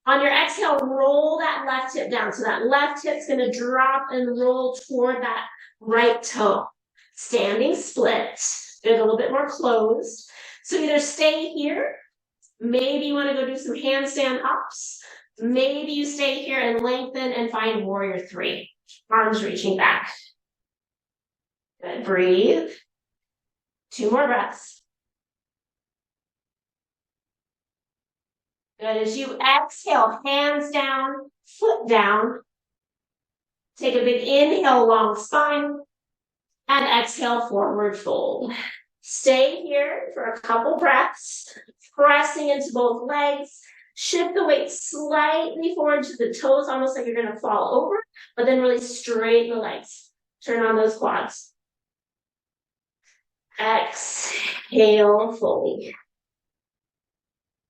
On your exhale, roll that left hip down. So that left hip's gonna drop and roll toward that right toe. Standing split. Good, a little bit more closed. So either stay here, maybe you wanna go do some handstand hops. Maybe you stay here and lengthen and find warrior three. Arms reaching back. Good, breathe. 2 more breaths. Good, as you exhale, hands down, foot down. Take a big inhale, long spine, and exhale, forward fold. Stay here for a couple breaths, pressing into both legs. Shift the weight slightly forward to the toes, almost like you're gonna fall over, but then really straighten the legs. Turn on those quads. Exhale fully.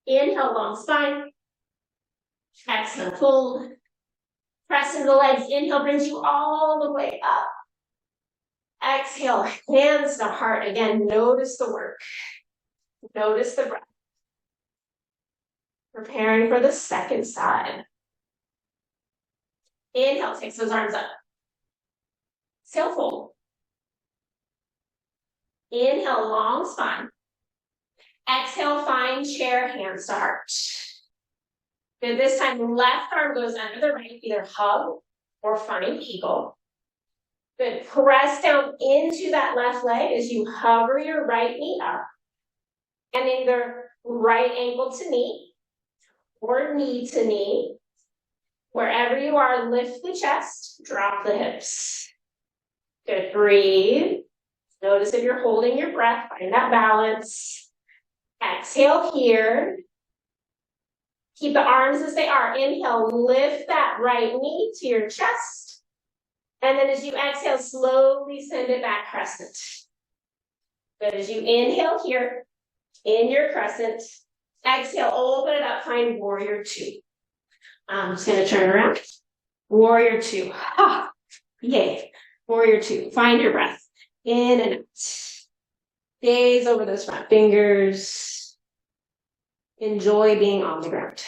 Inhale, long spine. Exhale, fold. Press into the legs. Inhale brings you all the way up. Exhale, hands to heart. Again, notice the work. Notice the breath. Preparing for the second side. Inhale, takes those arms up. Exhale, fold. Inhale, long spine. Exhale, find chair, hands to heart. Good, this time left arm goes under the right, either hug or find eagle. Good, press down into that left leg as you hover your right knee up. And either right ankle to knee or knee to knee. Wherever you are, lift the chest, drop the hips. Good, breathe. Notice if you're holding your breath, find that balance. Exhale here. Keep the arms as they are. Inhale, lift that right knee to your chest. And then as you exhale, slowly send it back crescent. Good, as you inhale here, in your crescent. Exhale, open it up, find warrior two. I'm just gonna turn around. Warrior two. Ha! Yay. Warrior two. Find your breath. In and out. Gaze over those front fingers. Enjoy being on the ground.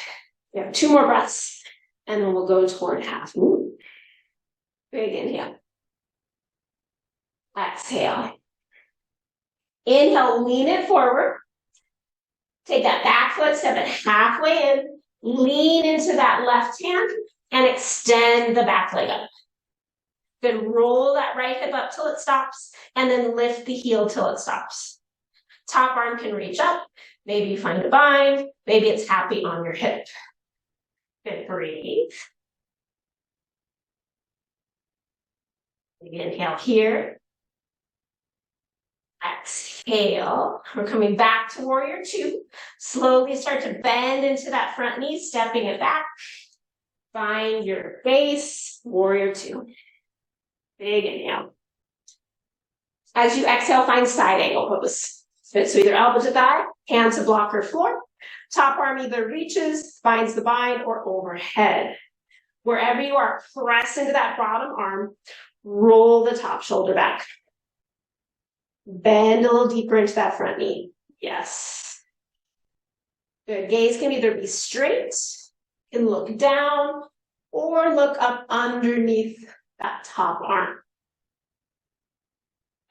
We have 2 more breaths, and then we'll go toward half moon. Big inhale. Exhale. Inhale, lean it forward. Take that back foot, step it halfway in. Lean into that left hand and extend the back leg up. Good, roll that right hip up till it stops, and then lift the heel till it stops. Top arm can reach up. Maybe you find a bind. Maybe it's happy on your hip. Good, breathe. Inhale here. Exhale. We're coming back to warrior two. Slowly start to bend into that front knee, stepping it back. Find your base, warrior two. Big inhale. As you exhale, find side angle pose. So either elbow to thigh, hand to blocker floor. Top arm either reaches, finds the bind, or overhead. Wherever you are, press into that bottom arm. Roll the top shoulder back. Bend a little deeper into that front knee. Yes. Good. Gaze can either be straight, can look down, or look up underneath that top arm.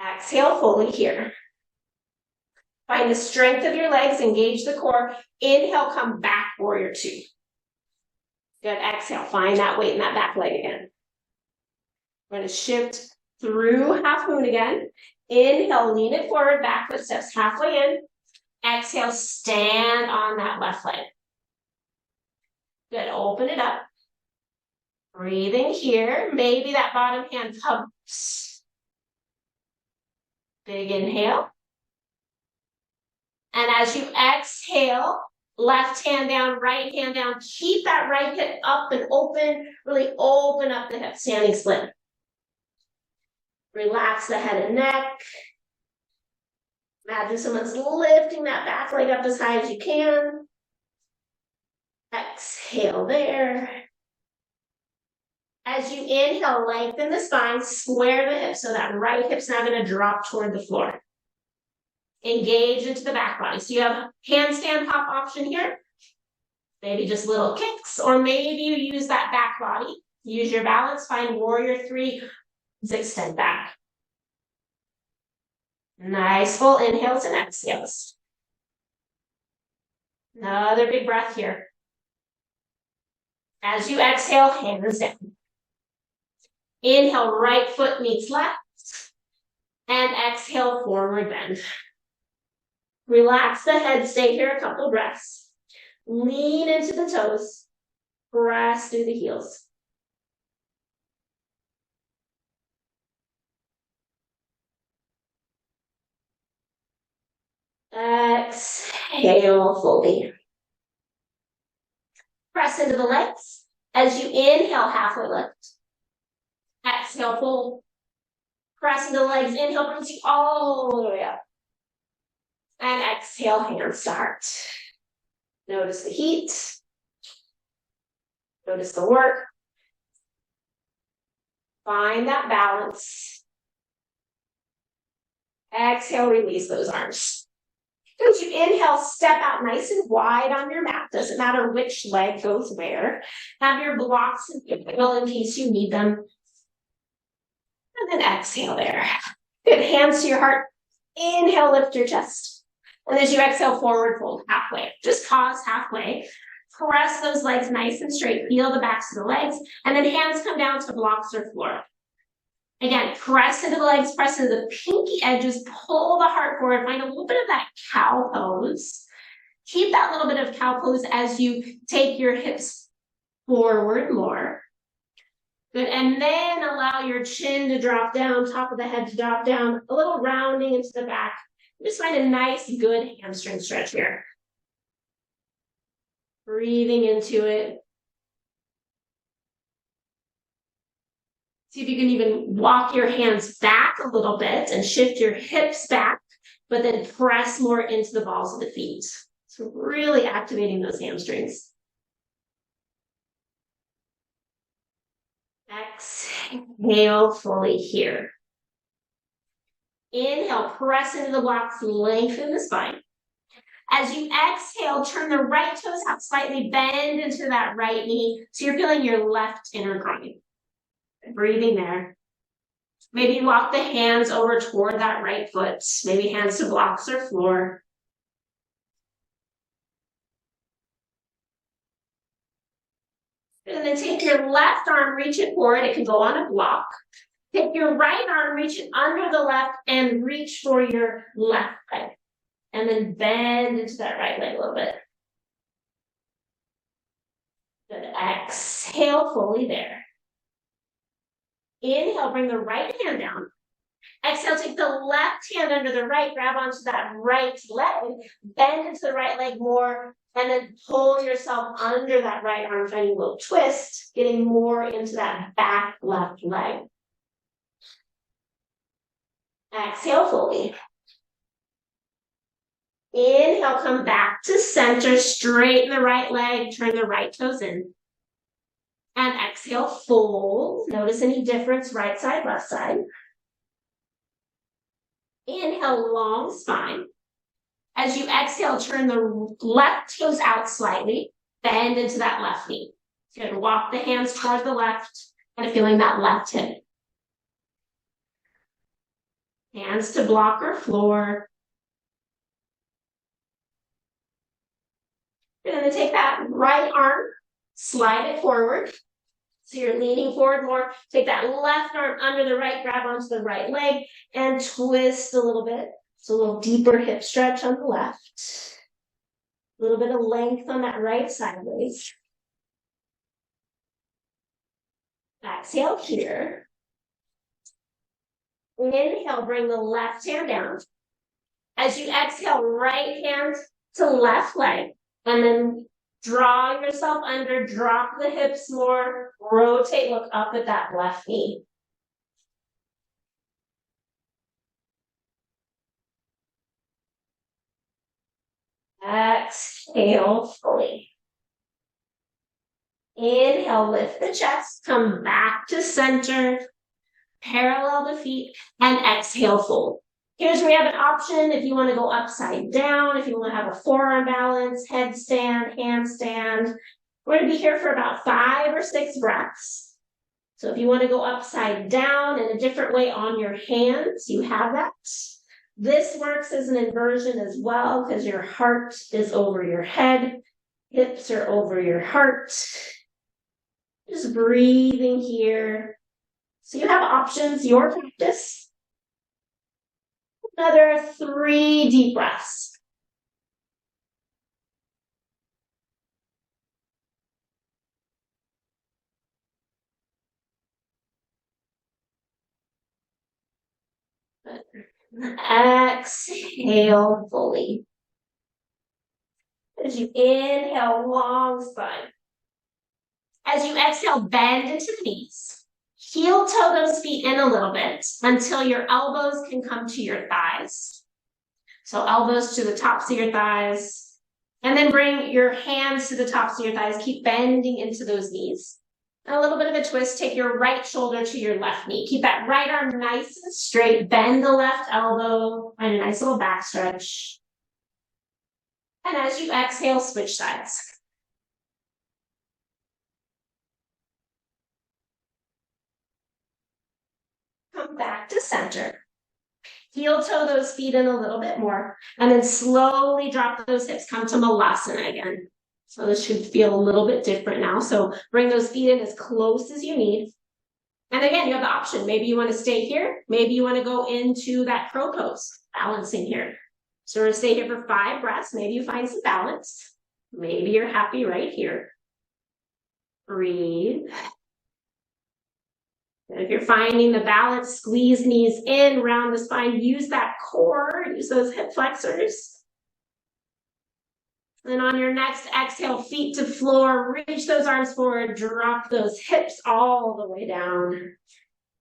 Exhale fully here. Find the strength of your legs, engage the core. Inhale, come back, warrior two. Good, exhale, find that weight in that back leg again. We're gonna shift through half moon again. Inhale, lean it forward, back foot steps halfway in. Exhale, stand on that left leg. Good, open it up. Breathing here. Maybe that bottom hand comes. Big inhale. And as you exhale, left hand down, right hand down. Keep that right hip up and open. Really open up the hip, standing split. Relax the head and neck. Imagine someone's lifting that back leg up as high as you can. Exhale there. As you inhale, lengthen the spine, square the hips, so that right hip's now going to drop toward the floor. Engage into the back body. So you have handstand hop option here. Maybe just little kicks, or maybe you use that back body. Use your balance, find warrior 3. Let's extend back. Nice full inhales and exhales. Another big breath here. As you exhale, hands down. Inhale, right foot meets left. And exhale, forward bend. Relax the head, stay here a couple breaths. Lean into the toes. Press through the heels. Exhale fully. Press into the legs. As you inhale, halfway lift. Exhale, fold. Press into the legs. Inhale, brings you all the way up. And exhale, hands to heart. Notice the heat. Notice the work. Find that balance. Exhale, release those arms. As you inhale, step out nice and wide on your mat. Doesn't matter which leg goes where. Have your blocks in case you need them. And then exhale there. Good, hands to your heart. Inhale, lift your chest. And as you exhale, forward fold halfway. Just pause halfway. Press those legs nice and straight. Feel the backs of the legs. And then hands come down to blocks or floor. Again, press into the legs, press into the pinky edges, pull the heart forward, find a little bit of that cow pose. Keep that little bit of cow pose as you take your hips forward more. Good, and then allow your chin to drop down, top of the head to drop down, a little rounding into the back. Just find a nice, good hamstring stretch here. Breathing into it. See if you can even walk your hands back a little bit and shift your hips back, but then press more into the balls of the feet. So really activating those hamstrings. Exhale fully here. Inhale, press into the blocks, lengthen the spine. As you exhale, turn the right toes out slightly, bend into that right knee. So you're feeling your left inner groin. Breathing there. Maybe walk the hands over toward that right foot. Maybe hands to blocks or floor. And then take your left arm, reach it forward. It can go on a block. Take your right arm, reach it under the left, and reach for your left leg. And then bend into that right leg a little bit. Good. Exhale fully there. Inhale, bring the right hand down. Exhale, take the left hand under the right, grab onto that right leg, bend into the right leg more, and then pull yourself under that right arm, finding a little twist, getting more into that back left leg. Exhale fully. Inhale, come back to center, straighten the right leg, turn the right toes in. And exhale, fold. Notice any difference, right side, left side. Inhale, long spine. As you exhale, turn the left toes out slightly, bend into that left knee. Good, walk the hands toward the left, and feeling that left hip. Hands to block or floor. You're going to take that right arm, slide it forward. So you're leaning forward more. Take that left arm under the right, grab onto the right leg, and twist a little bit. So a little deeper hip stretch on the left. A little bit of length on that right sideways. Exhale here. Inhale, bring the left hand down. As you exhale, right hand to left leg. And then draw yourself under, drop the hips more, rotate, look up at that left knee. Exhale fully. Inhale, lift the chest, come back to center, parallel the feet, and exhale, fold. Here's where you have an option if you want to go upside down, if you want to have a forearm balance, headstand, handstand. We're going to be here for about 5 or 6 breaths. So if you want to go upside down in a different way on your hands, you have that. This works as an inversion as well because your heart is over your head, hips are over your heart. Just breathing here. So you have options, your practice. Another 3 deep breaths. Exhale fully. As you inhale, long spine. As you exhale, bend into the knees. Heel toe those feet in a little bit until your elbows can come to your thighs. So elbows to the tops of your thighs. And then bring your hands to the tops of your thighs. Keep bending into those knees. And a little bit of a twist. Take your right shoulder to your left knee. Keep that right arm nice and straight. Bend the left elbow. Find a nice little back stretch. And as you exhale, switch sides. Come back to center. Heel toe those feet in a little bit more. And then slowly drop those hips. Come to Malasana again. So this should feel a little bit different now. So bring those feet in as close as you need. And again, you have the option. Maybe you want to stay here. Maybe you want to go into that crow pose, balancing here. So we're going to stay here for 5 breaths. Maybe you find some balance. Maybe you're happy right here. Breathe. And if you're finding the balance, squeeze knees in, round the spine, use that core, use those hip flexors. Then on your next exhale, feet to floor, reach those arms forward, drop those hips all the way down.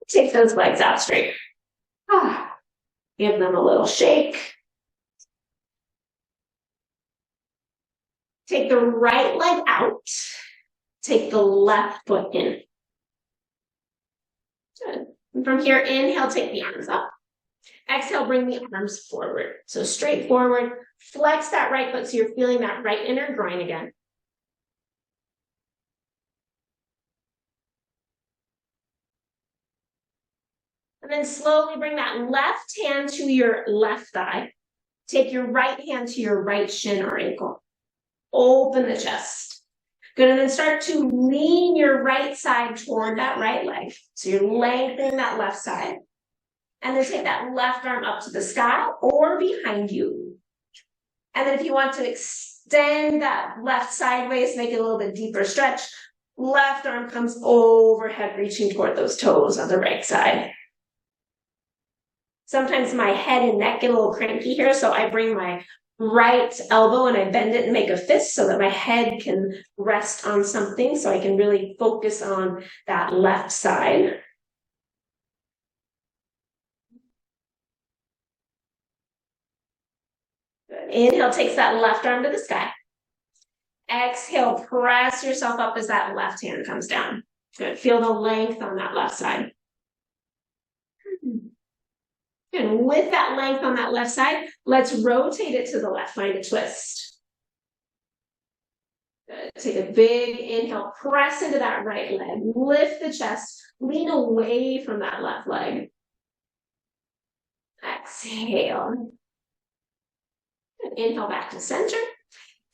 Take those legs out straight. Give them a little shake. Take the right leg out. Take the left foot in. Good. And from here, inhale, take the arms up. Exhale, bring the arms forward. So straight forward. Flex that right foot so you're feeling that right inner groin again. And then slowly bring that left hand to your left thigh. Take your right hand to your right shin or ankle. Open the chest. Good, and then start to lean your right side toward that right leg. So you're lengthening that left side. And then take that left arm up to the sky or behind you. And then if you want to extend that left sideways, make it a little bit deeper stretch, left arm comes overhead, reaching toward those toes on the right side. Sometimes my head and neck get a little cranky here, so I bring my right elbow and I bend it and make a fist so that my head can rest on something, so I can really focus on that left side. Good. Inhale takes that left arm to the sky. Exhale, press yourself up as that left hand comes down. Good. Feel the length on that left side. And with that length on that left side, let's rotate it to the left. Find a twist. Good. Take a big inhale. Press into that right leg. Lift the chest. Lean away from that left leg. Exhale. And inhale back to center.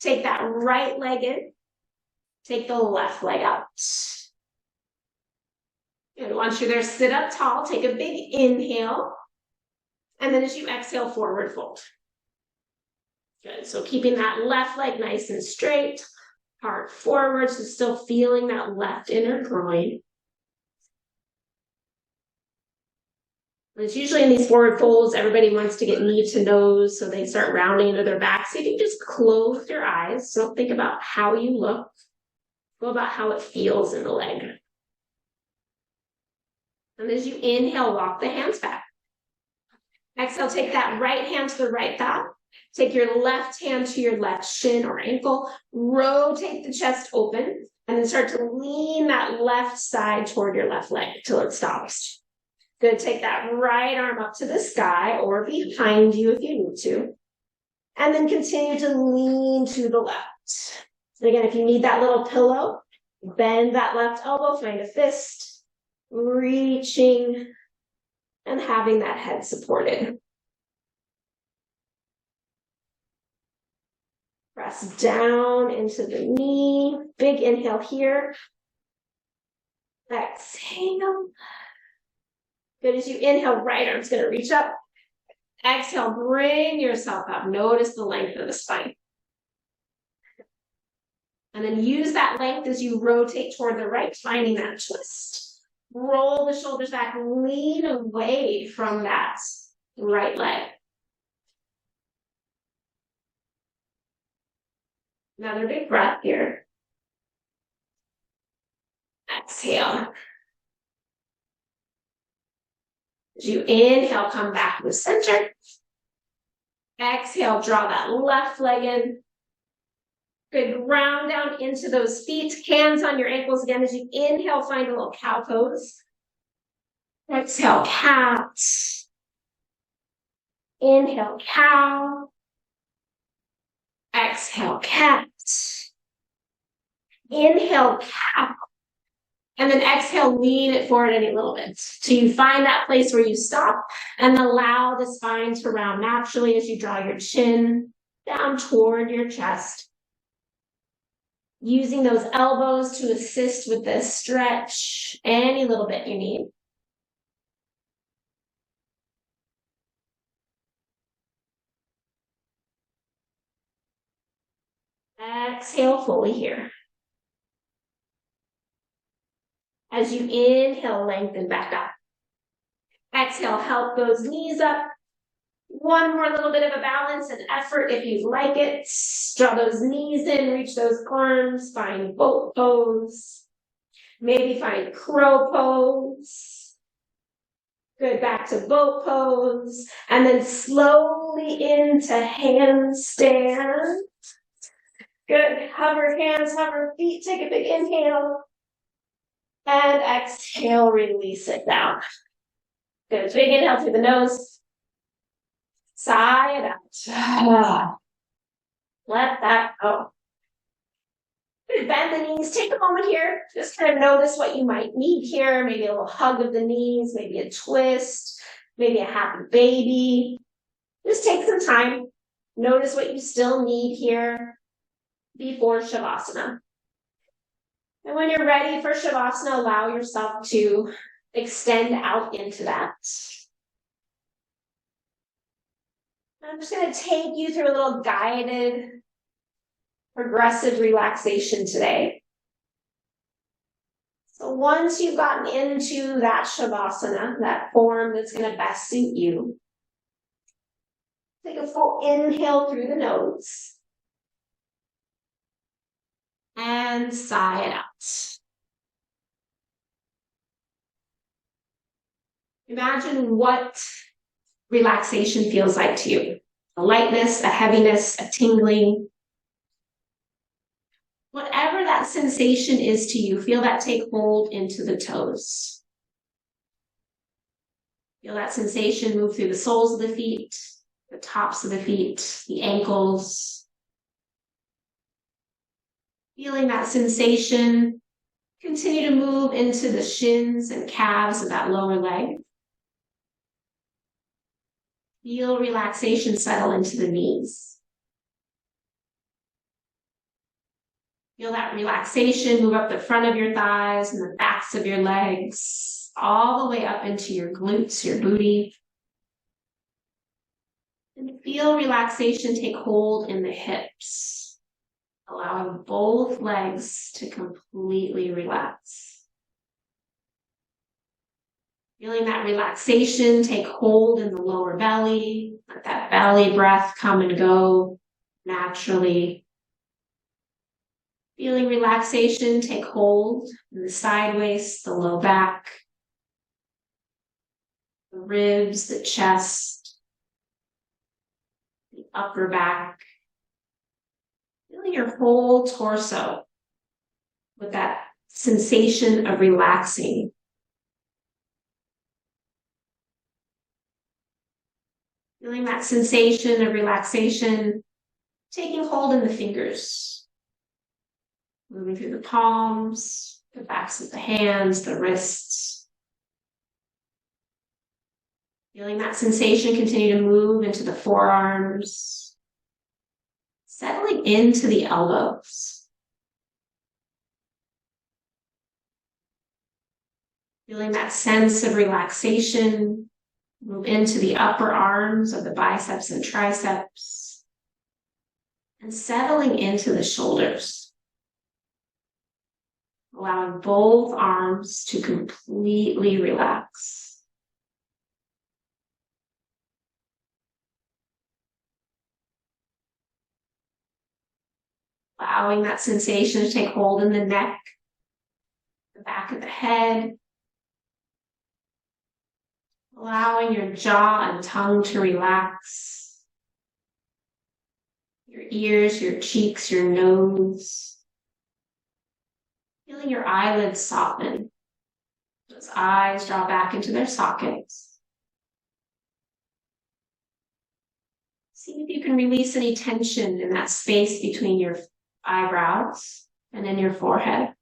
Take that right leg in. Take the left leg out. And once you're there, sit up tall. Take a big inhale. And then as you exhale, forward fold. Good. So keeping that left leg nice and straight. Heart forward. So still feeling that left inner groin. It's usually in these forward folds, everybody wants to get knee to nose, so they start rounding into their back. So you can just close your eyes. So don't think about how you look. Go about how it feels in the leg. And as you inhale, walk the hands back. Exhale, take that right hand to the right thigh. Take your left hand to your left shin or ankle. Rotate the chest open. And then start to lean that left side toward your left leg till it stops. Good. Take that right arm up to the sky or behind you if you need to. And then continue to lean to the left. And again, if you need that little pillow, bend that left elbow, find a fist, reaching and having that head supported. Press down into the knee. Big inhale here. Exhale. Good. As you inhale, right arm's going to reach up. Exhale, bring yourself up. Notice the length of the spine. And then use that length as you rotate toward the right, finding that twist. Roll the shoulders back, lean away from that right leg. Another big breath here. Exhale. As you inhale, come back to the center. Exhale, draw that left leg in. Good, ground down into those feet. Hands on your ankles again. As you inhale, find a little cow pose. Exhale, cat. Inhale, cow. Exhale, cat. Inhale, cow. And then exhale, lean it forward any little bit. So you find that place where you stop and allow the spine to round naturally as you draw your chin down toward your chest. Using those elbows to assist with this stretch any little bit you need. Exhale fully here. As you inhale, lengthen back up. Exhale, help those knees up. One more little bit of a balance and effort if you like it. Draw those knees in, reach those arms, find boat pose. Maybe find crow pose. Good, back to boat pose. And then slowly into handstand. Good, hover hands, hover feet, take a big inhale. And exhale, release it down. Good, big inhale through the nose. Sigh it out. Let that go. Good, bend the knees. Take a moment here. Just kind of notice what you might need here. Maybe a little hug of the knees, maybe a twist, maybe a happy baby. Just take some time. Notice what you still need here before Shavasana. And when you're ready for Shavasana, allow yourself to extend out into that. I'm just going to take you through a little guided, progressive relaxation today. So once you've gotten into that Shavasana, that form that's going to best suit you, take a full inhale through the nose. And sigh it out. Imagine what relaxation feels like to you. A lightness, a heaviness, a tingling. Whatever that sensation is to you, feel that take hold into the toes. Feel that sensation move through the soles of the feet, the tops of the feet, the ankles. Feeling that sensation, continue to move into the shins and calves of that lower leg. Feel relaxation settle into the knees. Feel that relaxation move up the front of your thighs and the backs of your legs, all the way up into your glutes, your booty. And feel relaxation take hold in the hips. Allowing both legs to completely relax. Feeling that relaxation take hold in the lower belly. Let that belly breath come and go naturally. Feeling relaxation take hold in the side waist, the low back, the ribs, the chest, the upper back. Feeling your whole torso with that sensation of relaxing. Feeling that sensation of relaxation, taking hold in the fingers, moving through the palms, the backs of the hands, the wrists. Feeling that sensation continue to move into the forearms, settling into the elbows. Feeling that sense of relaxation, move into the upper arms of the biceps and triceps, and settling into the shoulders. Allowing both arms to completely relax. Allowing that sensation to take hold in the neck, the back of the head. Allowing your jaw and tongue to relax. Your ears, your cheeks, your nose. Feeling your eyelids soften. Those eyes draw back into their sockets. See if you can release any tension in that space between your eyebrows and in your forehead.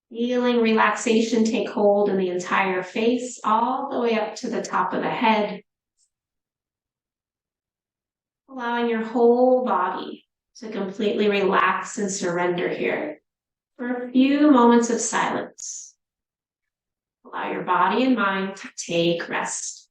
Feeling relaxation take hold in the entire face, all the way up to the top of the head. Allowing your whole body to completely relax and surrender here for a few moments of silence. Allow your body and mind to take rest.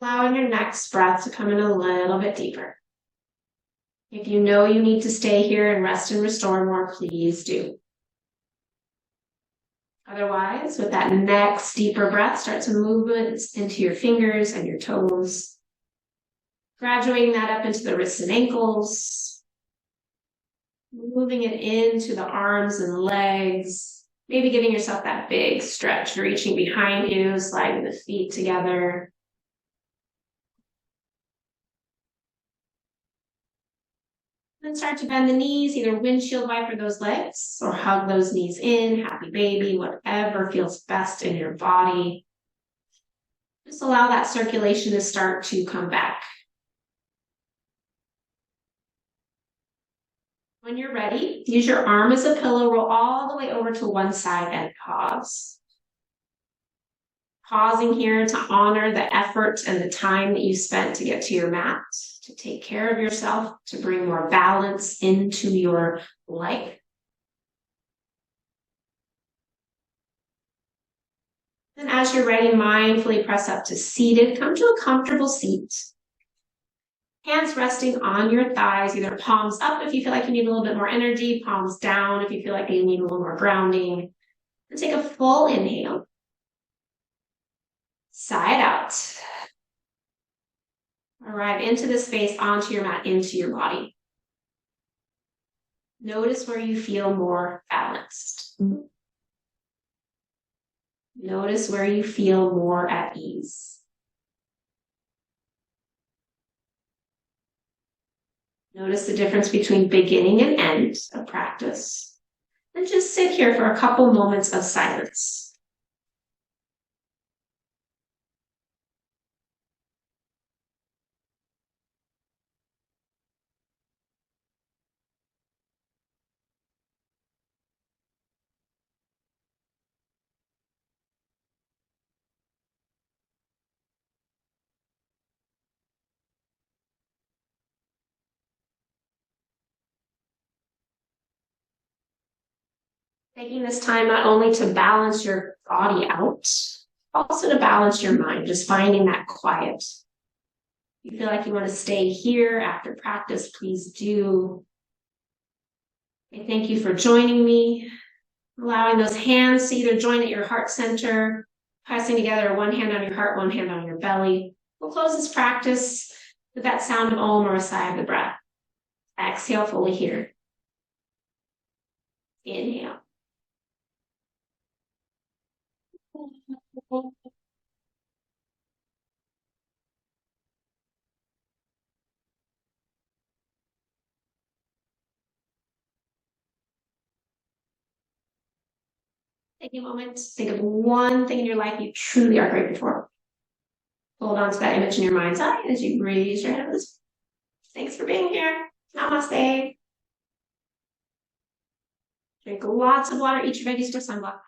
Allowing your next breath to come in a little bit deeper. If you know you need to stay here and rest and restore more, please do. Otherwise, with that next deeper breath, start some movements into your fingers and your toes. Graduating that up into the wrists and ankles. Moving it into the arms and legs. Maybe giving yourself that big stretch, reaching behind you, sliding the feet together. Then start to bend the knees, either windshield wiper those legs or hug those knees in, happy baby, whatever feels best in your body. Just allow that circulation to start to come back. When you're ready, use your arm as a pillow, roll all the way over to one side and pause. Pausing here to honor the effort and the time that you spent to get to your mat, to take care of yourself, to bring more balance into your life. And as you're ready, mindfully press up to seated. Come to a comfortable seat. Hands resting on your thighs, either palms up if you feel like you need a little bit more energy, palms down if you feel like you need a little more grounding. And take a full inhale. Sigh it out. Arrive into the space, onto your mat, into your body. Notice where you feel more balanced. Notice where you feel more at ease. Notice the difference between beginning and end of practice. And just sit here for a couple moments of silence. Taking this time not only to balance your body out, also to balance your mind, just finding that quiet. If you feel like you want to stay here after practice, please do. I thank you for joining me, allowing those hands to either join at your heart center, pressing together, one hand on your heart, one hand on your belly. We'll close this practice with that sound of Om or a sigh of the breath. Exhale fully here. Inhale. Take a moment, think of one thing in your life you truly are grateful for. Hold on to that image in your mind's eye as you raise your hands. Thanks for being here. Namaste. Drink lots of water. Eat your veggies with sunblock.